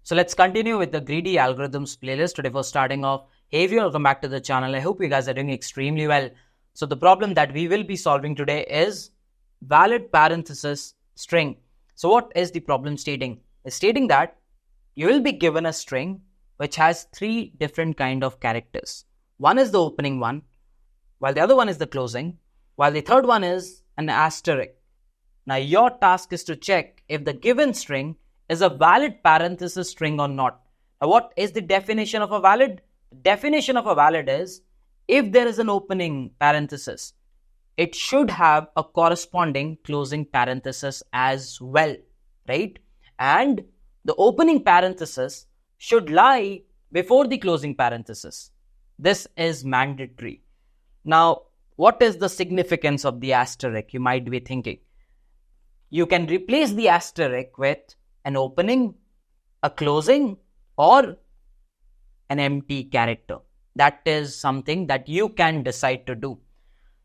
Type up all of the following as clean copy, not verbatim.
So let's continue with the greedy algorithms playlist. Today for starting off, hey everyone, welcome back to the channel. I hope you guys are doing extremely well. So the problem that we will be solving today is valid parenthesis string. So what is the problem stating? It's stating that you will be given a string which has three different kind of characters. One is the opening one, while the other one is the closing, while the third one is an asterisk. Now your task is to check if the given string is a valid parenthesis string or not. Now what is the definition of a valid? The definition of a valid is if there is an opening parenthesis, it should have a corresponding closing parenthesis as well, right? And the opening parenthesis should lie before the closing parenthesis. This is mandatory. Now, what is the significance of the asterisk? You might be thinking. You can replace the asterisk with an opening, a closing, or an empty character. That is something that you can decide to do.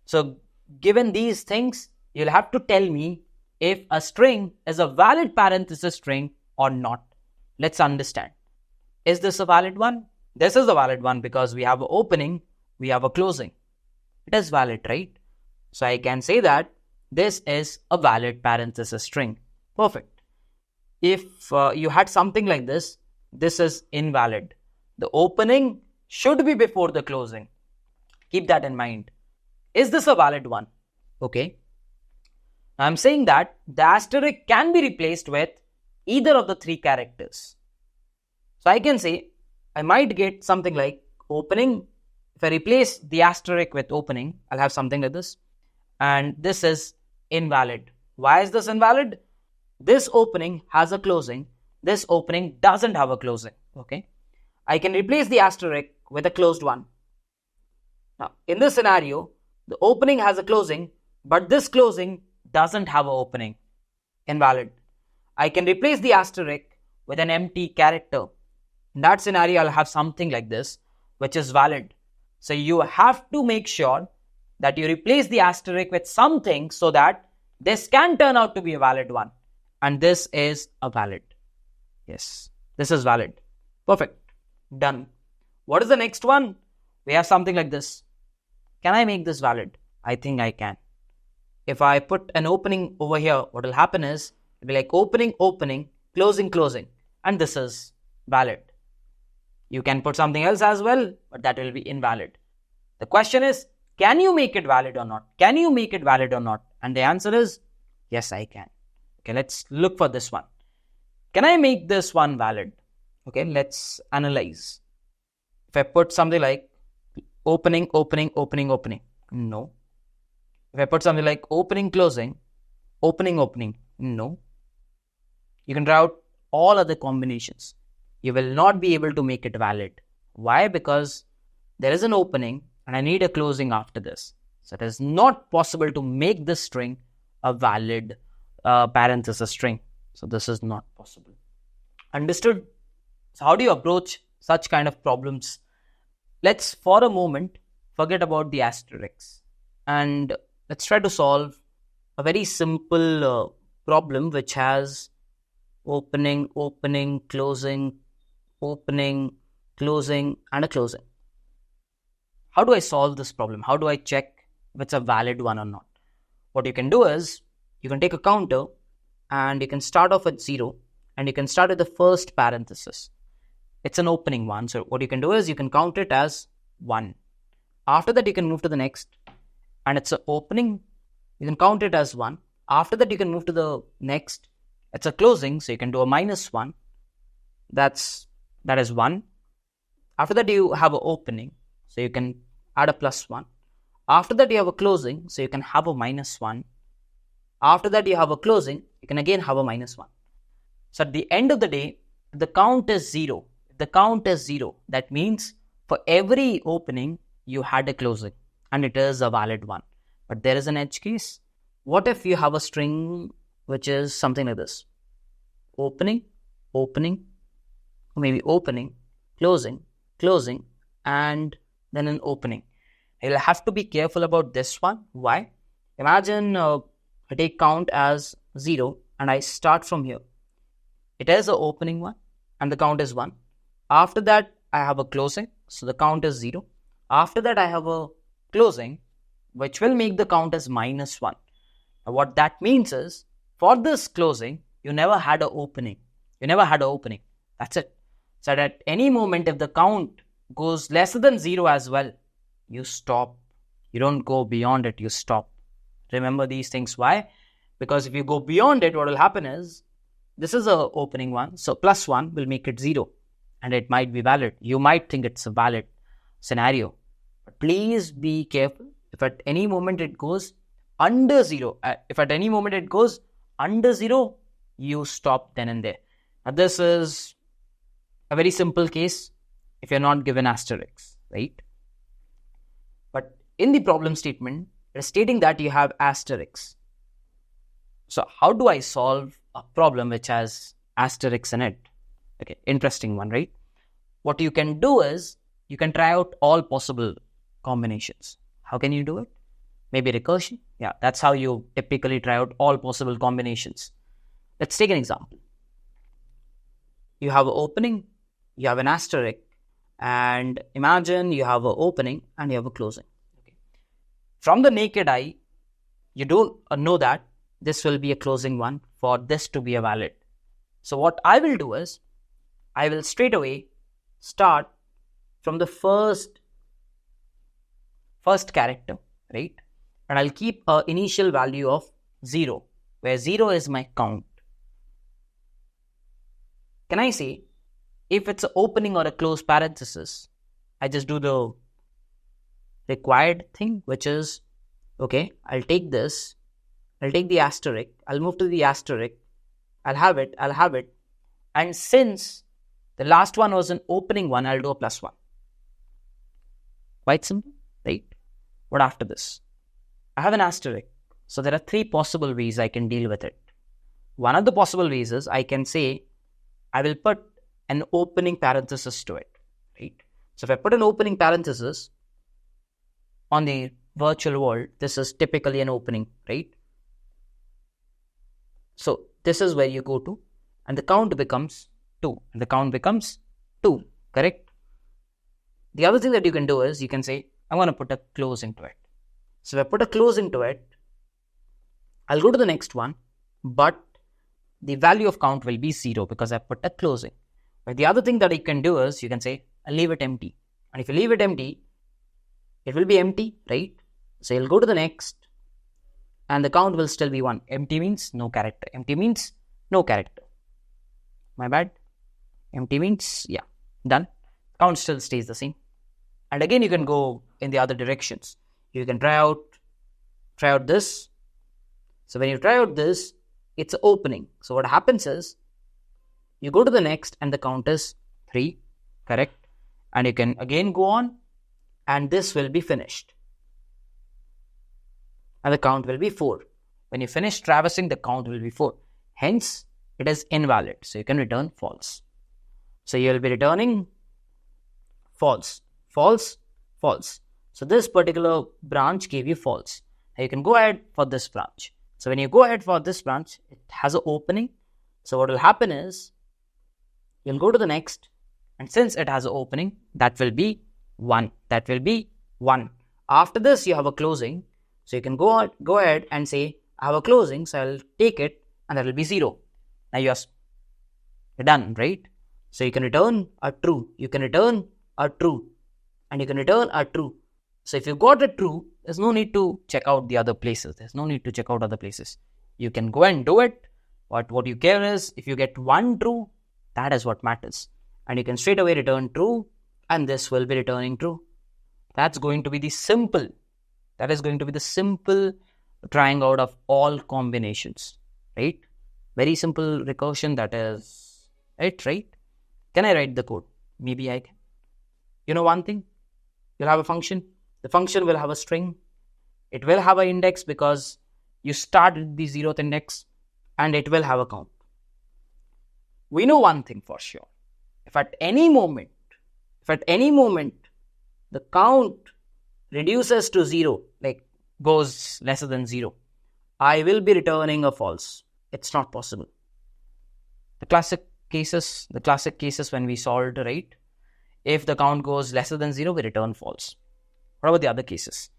So, given these things, you'll have to tell me if a string is a valid parenthesis string or not. Let's understand. Is this a valid one? This is a valid one because we have an opening, we have a closing. It is valid, right? So I can say that this is a valid parenthesis string. Perfect. If you had something like this, this is invalid. The opening should be before the closing. Keep that in mind. Is this a valid one? Okay. Now I'm saying that the asterisk can be replaced with either of the three characters. So I can say I might get something like opening. If I replace the asterisk with opening, I'll have something like this. And this is invalid. Why is this invalid? This opening has a closing. This opening doesn't have a closing. Okay. I can replace the asterisk with a closed one. Now, in this scenario, the opening has a closing, but this closing doesn't have an opening. Invalid. I can replace the asterisk with an empty character. In that scenario, I'll have something like this, which is valid. So you have to make sure that you replace the asterisk with something so that this can turn out to be a valid one. And this is a valid. Yes, this is valid. Perfect. Done. What is the next one? We have something like this. Can I make this valid? I think I can. If I put an opening over here, what will happen is, it'll be like opening, opening, closing, closing. And this is valid. You can put something else as well, but that will be invalid. The question is, can you make it valid or not? Can you make it valid or not? And the answer is, yes, I can. Okay, let's look for this one. Can I make this one valid? Okay, let's analyze. If I put something like opening, opening, opening, opening, no. If I put something like opening, closing, opening, opening, no. You can try out all other combinations. You will not be able to make it valid. Why? Because there is an opening and I need a closing after this. So it is not possible to make this string a valid parenthesis string. So this is not possible. Understood? So how do you approach such kind of problems? Let's for a moment forget about the asterisks and let's try to solve a very simple problem which has opening, opening, closing, opening, closing, and a closing. How do I solve this problem? How do I check if it's a valid one or not? What you can do is, you can take a counter and you can start off at 0 and you can start with the first parenthesis. It's an opening one. So what you can do is, you can count it as 1. After that, you can move to the next and it's an opening. You can count it as 1. After that, you can move to the next. It's a closing. So you can do a -1. That is 1. After that, you have an opening. So you can add a +1. After that, you have a closing. So you can have a -1. After that, you have a closing. You can again have a -1. So at the end of the day, the count is 0. If the count is 0, that means for every opening, you had a closing. And it is a valid one. But there is an edge case. What if you have a string which is something like this? Opening, opening, or maybe opening, closing, closing, and then an opening. You'll have to be careful about this one. Why? Imagine I take count as 0 and I start from here. It is an opening one and the count is 1. After that, I have a closing, so the count is 0. After that, I have a closing, which will make the count as minus 1. Now, what that means is, for this closing, you never had an opening. You never had an opening. That's it. So at any moment, if the count goes lesser than 0 as well, you stop. You don't go beyond it, you stop. Remember these things. Why? Because if you go beyond it, what will happen is, this is a opening one, so plus 1 will make it 0, and it might be valid. You might think it's a valid scenario, but please be careful. If at any moment it goes under 0, you stop then and there. Now this is a very simple case if you're not given asterisks, right? But in the problem statement, it is stating that you have asterisks. So how do I solve a problem which has asterisks in it? Okay, interesting one, right? What you can do is, you can try out all possible combinations. How can you do it? Maybe recursion. Yeah, that's how you typically try out all possible combinations. Let's take an example. You have an opening, you have an asterisk, and imagine you have an opening and you have a closing. Okay. From the naked eye, you don't know that this will be a closing one for this to be a valid. So what I will do is, I will straight away start from the first character, right? And I'll keep an initial value of 0, where 0 is my count. Can I say, if it's an opening or a closed parenthesis, I just do the required thing, which is, okay, I'll take this, I'll take the asterisk, I'll move to the asterisk, I'll have it, and since the last one was an opening one, I'll do a plus 1. Quite simple, right? What after this? I have an asterisk, so there are 3 possible ways I can deal with it. One of the possible ways is, I can say, I will put an opening parenthesis to it, right? So if I put an opening parenthesis on the virtual world, this is typically an opening, right? So this is where you go to, and the count becomes 2, and the count becomes 2, correct? The other thing that you can do is, you can say, I want to put a closing to it. So if I put a closing to it, I'll go to the next one, but the value of count will be 0 because I put a closing. But the other thing that you can do is, you can say, I'll leave it empty. And if you leave it empty, it will be empty, right? So you'll go to the next, and the count will still be 1. Empty means no character. Empty means no character. My bad. Empty means, yeah, done. Count still stays the same. And again, you can go in the other directions. You can try out this. So when you try out this, it's an opening. So what happens is, you go to the next and the count is 3, correct? And you can again go on, and this will be finished. And the count will be 4. When you finish traversing, the count will be 4. Hence, it is invalid. So you can return false. So you will be returning false, false, false. So this particular branch gave you false. Now you can go ahead for this branch. So when you go ahead for this branch, it has an opening. So what will happen is, you'll go to the next, and since it has an opening, that will be 1. That will be 1. After this, you have a closing. So you can go ahead and say, I have a closing, so I'll take it, and that will be 0. Now you're done, right? So you can return a true. You can return a true. And you can return a true. So if you got a true, there's no need to check out the other places. You can go and do it. But what you care is, if you get 1 true, that is what matters. And you can straight away return true, and this will be returning true. That's going to be the simple. That is going to be the simple trying out of all combinations, right? Very simple recursion, that is it, right? Can I write the code? Maybe I can. You know one thing? You'll have a function. The function will have a string. It will have an index because you start with the 0th index, and it will have a count. We know one thing for sure. If at any moment the count reduces to 0, like goes lesser than 0, I will be returning a false. It's not possible. The classic cases, the classic cases when we solved, right? If the count goes lesser than 0, we return false. What about the other cases?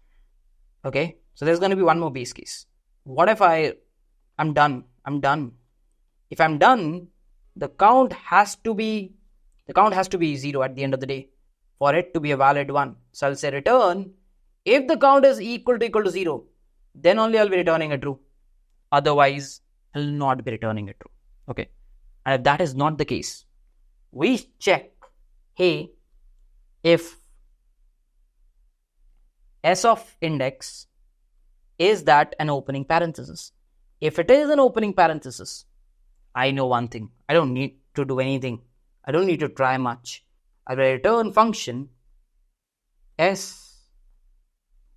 Okay, so there's going to be one more base case. What if I'm done? If I'm done, the count has to be 0 at the end of the day for it to be a valid one. So I'll say return, if the count is equal to 0, then only I'll be returning a true. Otherwise, I'll not be returning a true. Okay, and if that is not the case, we check, hey, if S of index, is that an opening parenthesis? If it is an opening parenthesis, I know one thing. I don't need to do anything. I don't need to try much. I will return function S.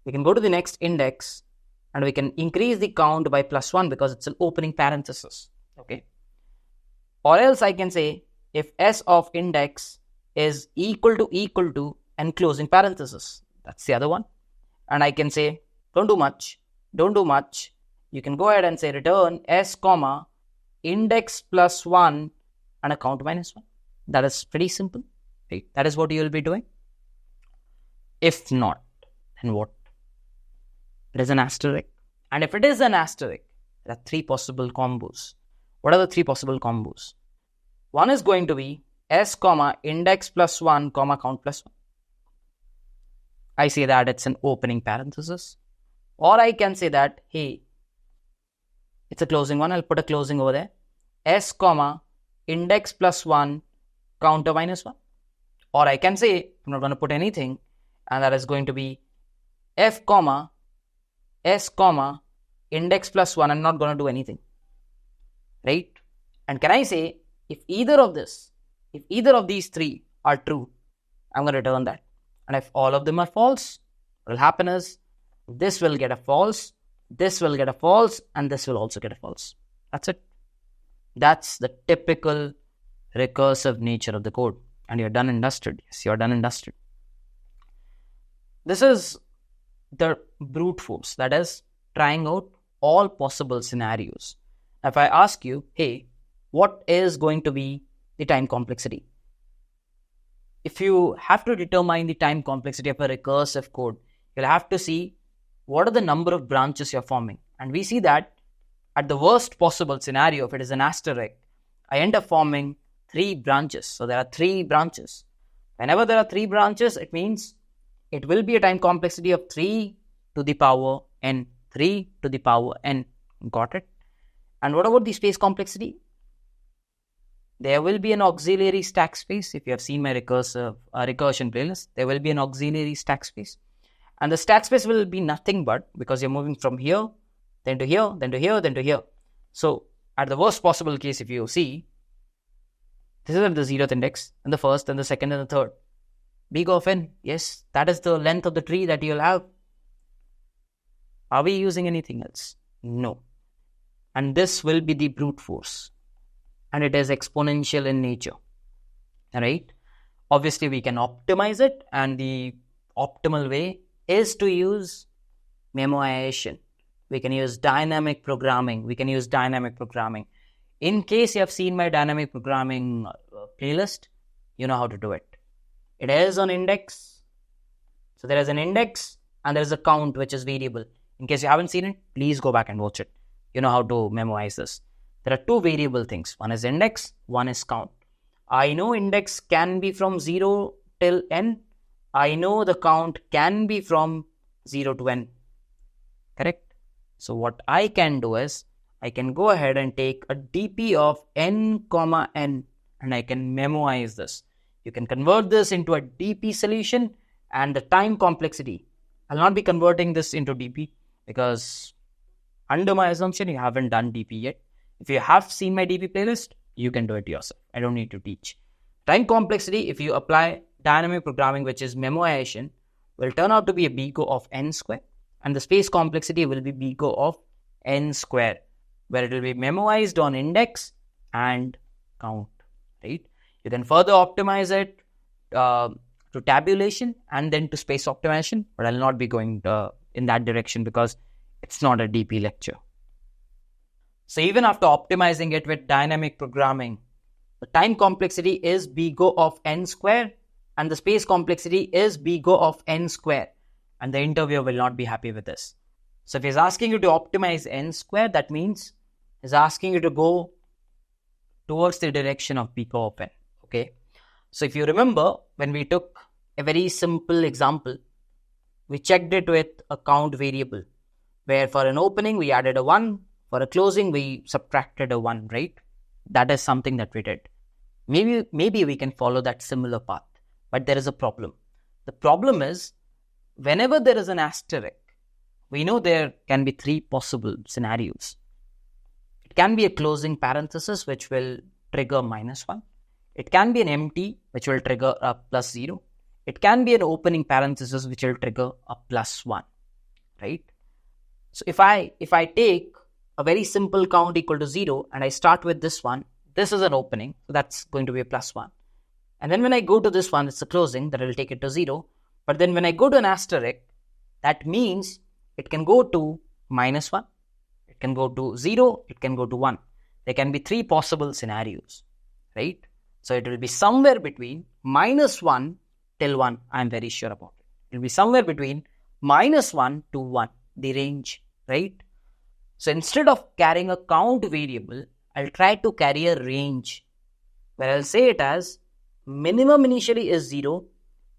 We can go to the next index and we can increase the count by +1 because it's an opening parenthesis. Okay. Or else I can say if S of index is equal to and closing parenthesis. That's the other one. And I can say, don't do much. You can go ahead and say return S, index +1 and a count -1. That is pretty simple. Right? That is what you will be doing. If not, then what? It is an asterisk. And if it is an asterisk, there are 3 possible combos. What are the 3 possible combos? One is going to be S, index +1, count +1. I say that it's an opening parenthesis. Or I can say that, hey, it's a closing one. I'll put a closing over there. S, index +1, counter -1. Or I can say, I'm not going to put anything, and that is going to be F, S, index +1. I'm not going to do anything. Right? And can I say, if either of these 3 are true, I'm going to return that. And if all of them are false, what will happen is this will get a false, this will get a false, and this will also get a false. That's it. That's the typical recursive nature of the code. And you're done and dusted. Yes, you're done and dusted. This is the brute force. That is trying out all possible scenarios. If I ask you, hey, what is going to be the time complexity? If you have to determine the time complexity of a recursive code, you'll have to see what are the number of branches you're forming. And we see that at the worst possible scenario, if it is an asterisk, I end up forming 3 branches. So there are 3 branches. Whenever there are 3 branches, it means it will be a time complexity of 3 to the power n. 3 to the power n. Got it? And what about the space complexity? There will be an auxiliary stack space. If you have seen my recursion playlist, there will be an auxiliary stack space. And the stack space will be nothing but, because you're moving from here, then to here, then to here, then to here. So at the worst possible case, if you see, this is at the 0th index, and the 1st, and the 2nd, and the 3rd. Big of n, yes, that is the length of the tree that you'll have. Are we using anything else? No. And this will be the brute force. And it is exponential in nature. Alright? Obviously, we can optimize it, and the optimal way is to use memoization. We can use dynamic programming. In case you have seen my dynamic programming playlist, you know how to do it. It is on index. So there is an index and there is a count which is variable. In case you haven't seen it, please go back and watch it. You know how to memorize this. There are 2 variable things. One is index, one is count. I know index can be from 0 till n. I know the count can be from 0 to n. Correct? So what I can do is, I can go ahead and take a dp of n, n, and I can memorize this. You can convert this into a dp solution, and the time complexity. I'll not be converting this into dp because under my assumption, you haven't done dp yet. If you have seen my dp playlist, you can do it yourself. I don't need to teach. Time complexity, if you apply dynamic programming, which is memoization, will turn out to be a bgo of n square, and the space complexity will be bgo of n square, where it will be memoized on index and count, right? You can further optimize it to tabulation and then to space optimization, but I'll not be going in that direction because it's not a DP lecture. So even after optimizing it with dynamic programming, The time complexity is big O of n square and the space complexity is big O of n square. And the interviewer will not be happy with this. So if he's asking you to optimize n square, that means he's asking you to go towards the direction of big O of n. Okay. So if you remember, when we took a very simple example, we checked it with a count variable, where for an opening we added a 1, for a closing we subtracted a 1, right? That is something that we did. Maybe we can follow that similar path, but there is a problem. The problem is, whenever there is an asterisk, we know there can be 3 possible scenarios. It can be a closing parenthesis which will trigger -1. It can be an empty which will trigger a +0. It can be an opening parenthesis which will trigger a +1, right? So if I take a very simple count equal to 0 and I start with this one, this is an opening, so that's going to be a +1. And then when I go to this one, it's a closing, that will take it to 0. But then when I go to an asterisk, that means it can go to -1, it can go to 0, it can go to 1. There can be 3 possible scenarios, right? So it will be somewhere between -1 till 1. I'm very sure about it. It will be somewhere between -1 to 1, the range, right? So instead of carrying a count variable, I'll try to carry a range, where I'll say it as minimum initially is 0,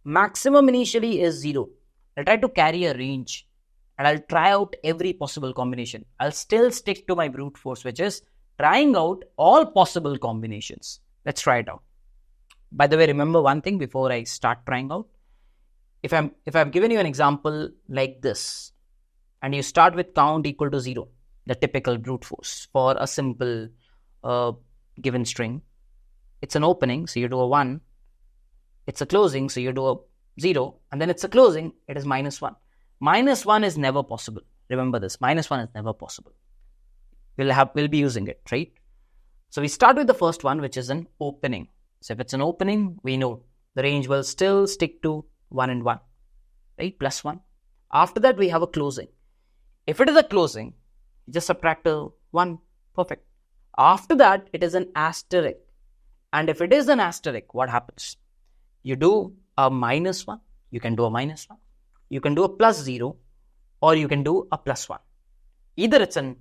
maximum initially is 0. I'll try to carry a range and I'll try out every possible combination. I'll still stick to my brute force, which is trying out all possible combinations. Let's try it out. By the way, remember one thing before I start trying out. If I've given you an example like this, and you start with count equal to 0, the typical brute force for a simple given string. It's an opening, so you do a 1. It's a closing, so you do a 0. And then it's a closing, it is -1. -1 is never possible. Remember this, -1 is never possible. We'll be using it, right? So we start with the first one, which is an opening. So if it's an opening, we know the range will still stick to 1 and 1, right? +1. After that, we have a closing. If it is a closing, just subtract a 1. Perfect. After that, it is an asterisk. And if it is an asterisk, what happens? You do a -1. You can do a -1. You can do a +0, or you can do a +1. Either it's an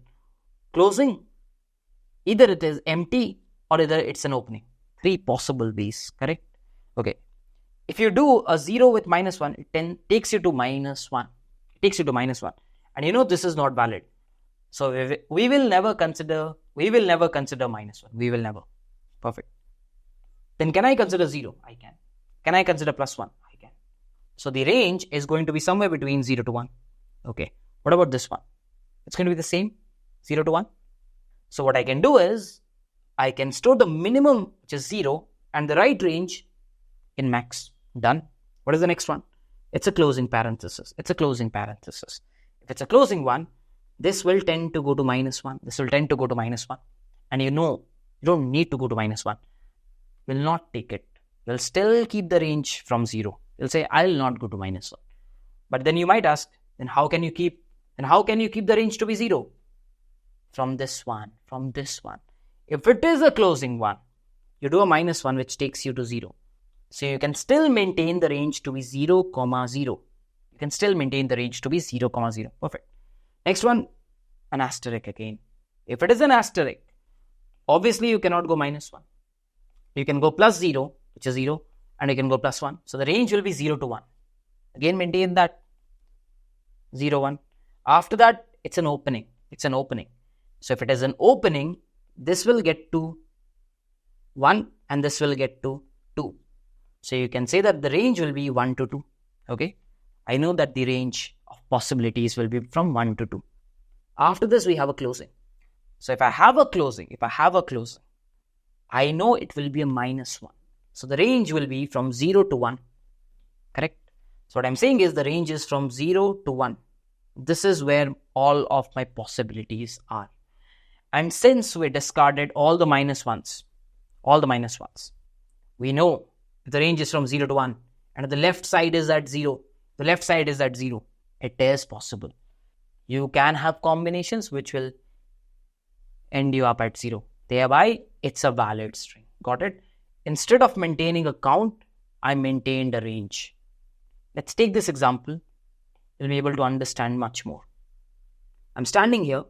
closing, either it is empty, or either it's an opening. 3 possible ways, correct? Okay. If you do a 0 with -1, it then takes you to -1. It takes you to -1. And you know this is not valid. So we will never consider -1. We will never. Perfect. Then can I consider 0? I can. Can I consider +1? I can. So the range is going to be somewhere between 0 to 1. Okay. What about this one? It's going to be the same, 0 to 1. So what I can do is, I can store the minimum, which is 0, and the right range in max. Done. What is the next one? It's a closing parenthesis. It's a closing parenthesis. If it's a closing one, this will tend to go to -1. This will tend to go to -1. And you know, you don't need to go to -1. Will not take it. Will still keep the range from 0. You'll say, I'll not go to -1. But then you might ask, then how can you keep the range to be 0? From this one, from this one. If it is a closing one, you do a -1, which takes you to 0. So you can still maintain the range to be 0, 0. You can still maintain the range to be 0, 0. Perfect. Next one, an asterisk again. If it is an asterisk, obviously you cannot go -1. You can go +0, which is 0, and you can go +1. So the range will be 0 to 1. Again, maintain that 0, 1. After that, it's an opening. It's an opening. So if it is an opening, this will get to 1 and this will get to 2. So you can say that the range will be 1 to 2. Okay. I know that the range of possibilities will be from 1 to 2. After this, we have a closing. So if I have a closing, I know it will be a -1. So the range will be from 0 to 1. Correct? So what I'm saying is the range is from 0 to 1. This is where all of my possibilities are. And since we discarded all the -1s, we know the range is from 0 to 1. And the left side is at 0. The left side is at 0. It is possible. You can have combinations which will end you up at 0. Thereby, it's a valid string. Got it? Instead of maintaining a count, I maintained a range. Let's take this example. You'll be able to understand much more. I'm standing here.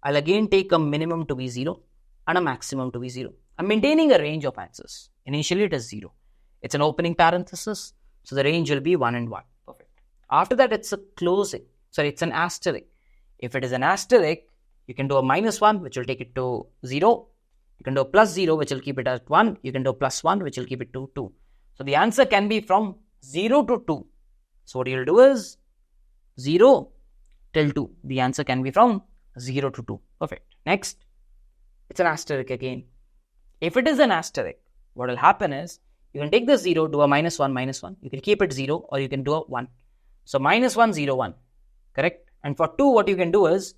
I'll again take a minimum to be 0 and a maximum to be 0. I'm maintaining a range of answers. Initially, it is 0. It's an opening parenthesis, so the range will be 1 and 1. Perfect. After that, it's a closing. Sorry, it's an asterisk. If it is an asterisk, you can do a -1, which will take it to 0. You can do a +0, which will keep it at 1. You can do a +1, which will keep it to 2. So the answer can be from 0 to 2. So what you'll do is 0 till 2. The answer can be from 0 to 2. Perfect. Next, it's an asterisk again. If it is an asterisk, what will happen is you can take the 0, do a -1, -1. You can keep it 0 or you can do a 1. So -1, 0, 1. Correct? And for 2, what you can do is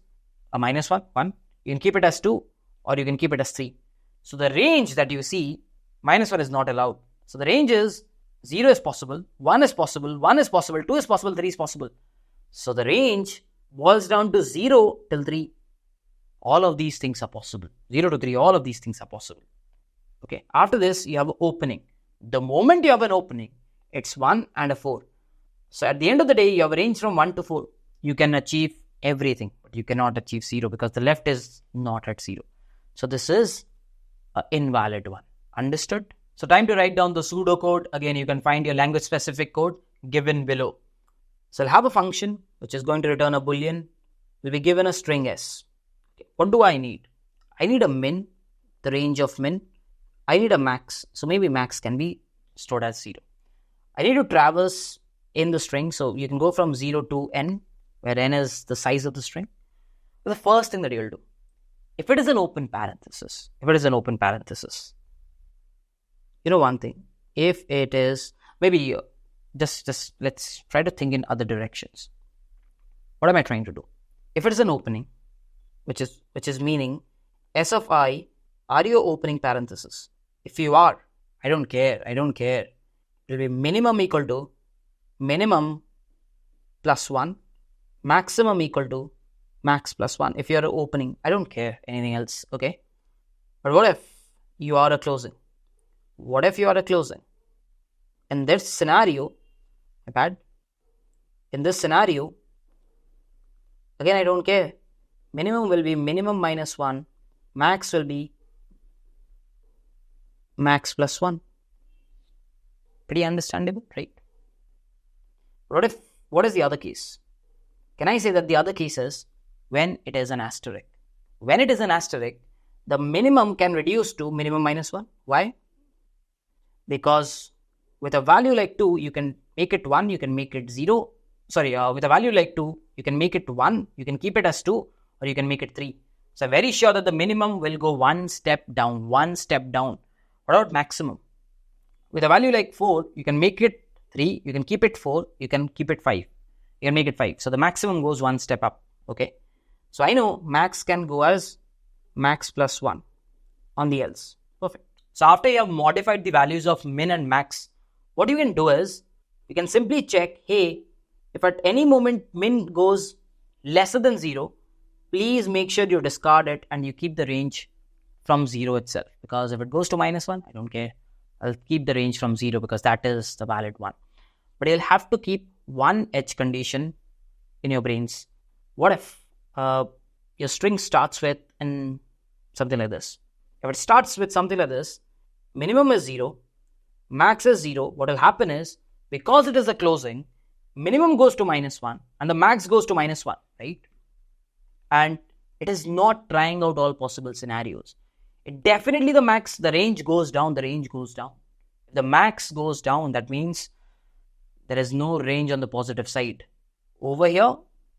a -1, 1. You can keep it as 2 or you can keep it as 3. So the range that you see, -1 is not allowed. So the range is 0 is possible, 1 is possible, 1 is possible, 2 is possible, 3 is possible. So the range boils down to 0 till 3. All of these things are possible. 0 to 3, all of these things are possible. Okay, after this, you have an opening. The moment you have an opening, it's 1 and a 4. So at the end of the day, you have a range from 1 to 4. You can achieve everything, but you cannot achieve 0 because the left is not at 0. So this is an invalid one. Understood? So time to write down the pseudocode. Again, you can find your language specific code given below. So I'll have a function which is going to return a boolean. We'll be given a string s. Okay. What do I need? I need a min, the range of min. I need a max. So maybe max can be stored as 0. I need to traverse in the string. So you can go from 0 to n, where n is the size of the string. But the first thing that you'll do, if it is an open parenthesis, you know one thing, if it is, maybe just let's try to think in other directions. What am I trying to do? If it is an opening, which is meaning s of I, are you opening parenthesis? If you are, I don't care. It will be minimum equal to minimum plus 1, maximum equal to max plus 1. If you are opening, I don't care anything else, okay? But what if you are a closing? In this scenario, again, I don't care. Minimum will be minimum minus 1. Max will be max plus 1. Pretty understandable, right? What is the other case? Can I say that the other case is when it is an asterisk? When it is an asterisk, the minimum can reduce to minimum minus 1. Why? Because with a value like 2, you can make it 1, you can make it 0. With a value like 2, you can make it 1, you can keep it as 2, or you can make it 3. So I'm very sure that the minimum will go one step down. What about maximum? With a value like 4, you can make it 3, you can keep it 4, you can keep it 5. You can make it 5. So the maximum goes one step up. Okay. So I know max can go as max plus 1 on the else. Perfect. So after you have modified the values of min and max, what you can do is you can simply check, hey, if at any moment min goes lesser than 0, please make sure you discard it and you keep the range from 0 itself. Because if it goes to minus 1, I don't care. I'll keep the range from 0 because that is the valid one. But you'll have to keep one edge condition in your brains. What if your string starts with something like this? If it starts with something like this, minimum is 0, max is 0. What will happen is, because it is a closing, minimum goes to minus 1 and the max goes to minus 1, right? And it is not trying out all possible scenarios. It definitely the range goes down. If the max goes down, that means there is no range on the positive side. Over here,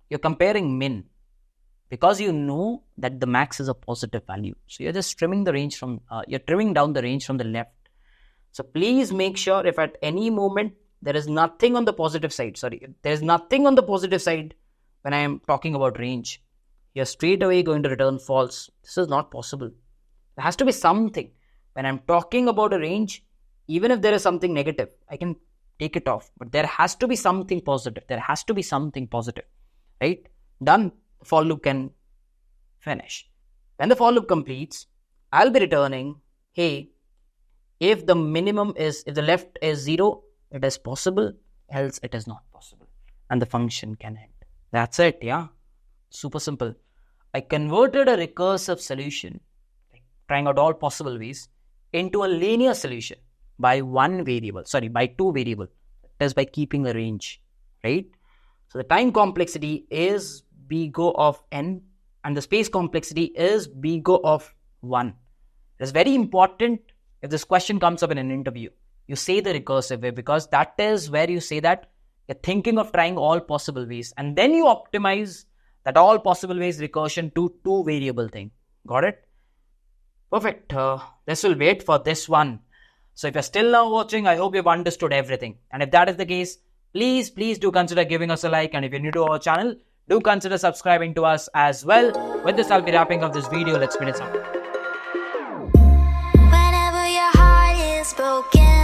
you're comparing min because you know that the max is a positive value. So you're just trimming the range you're trimming down the range from the left. So please make sure if at any moment there is nothing on the positive side. There is nothing on the positive side when I am talking about range. You're straight away going to return false. This is not possible. There has to be something. When I'm talking about a range, even if there is something negative, I can take it off. But there has to be something positive. Right? Done. The for loop can finish. When the for loop completes, I'll be returning, hey, If the minimum is, if the left is 0, it is possible, else it is not possible. And the function can end. That's it, yeah. Super simple. I converted a recursive solution, like trying out all possible ways, into a linear solution by by 2 variables. That is by keeping a range, right? So the time complexity is big O of n and the space complexity is big O of 1. It is very important if this question comes up in an interview, you say the recursive way, because that is where you say that you're thinking of trying all possible ways and then you optimize that all possible ways recursion to 2 variable thing. Got it? Perfect. This will wait for this one. So if you're still now watching, I hope you've understood everything. And if that is the case, please do consider giving us a like. And if you're new to our channel, do consider subscribing to us as well. With this, I'll be wrapping up this video. Let's finish up. Whenever your heart is broken.